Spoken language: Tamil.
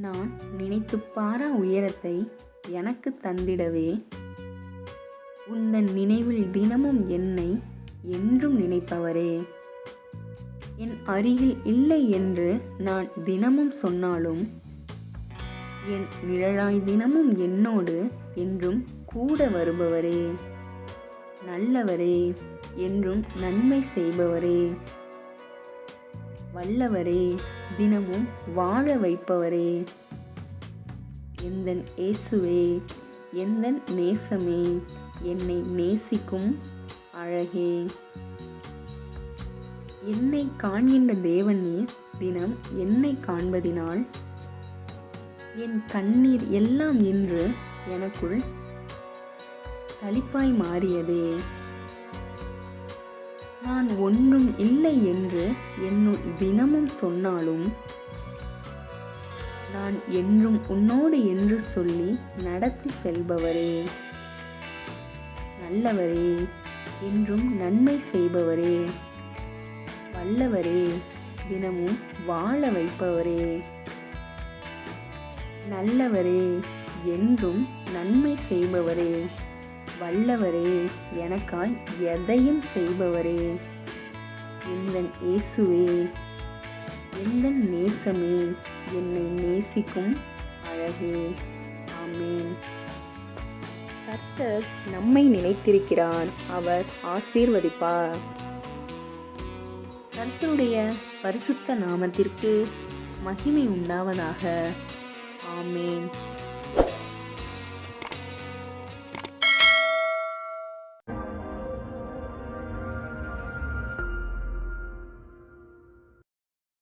நான் நினைத்துப் பாரா உயரத்தை எனக்கு தந்திடவே உந்தன் நினைவில் தினமும் என்னை என்றும் நினைப்பவரே. என் அருகில் இல்லை என்று நான் தினமும் சொன்னாலும் என் நிழலாய் தினமும் என்னோடு என்றும் கூட வருபவரே. நல்லவரே, என்றும் நன்மை செய்பவரே. வல்லவரே, தினமும் வாழ வைப்பவரே. எந்தன் இயேசுவே, எந்தன் நேசமே, என்னை நேசிக்கும் அழகே. என்னை காண்கின்ற தேவனே, தினம் என்னை காண்பதினால் என் கண்ணீர் எல்லாம் இன்று எனக்குள் களிப்பாய் மாறியதே. நான் ஒன்றும் இல்லை என்று என்னுள் தினமும் சொன்னாலும் நான் என்றும் உன்னோடு என்று சொல்லி நடத்தி செல்பவரே. நல்லவரே, என்றும் நன்மை செய்பவரே. வல்லவரே, தினமும் வாழ வைப்பவரே. நல்லவரே, என்றும் நன்மை செய்பவரே. வல்லவரே, எனக்காய் எதையும் செய்பவரே. எந்தன் இயேசுவே, எந்தன் நேசமே, என்னை நேசிக்கும் அழகே. ஆமென். கர்த்தர் நம்மை நினைத்திருக்கிறார், அவர் ஆசீர்வதிப்பார். கர்த்தருடைய பரிசுத்த நாமத்திற்கு மகிமை உண்டாவதாக. ஆமென்.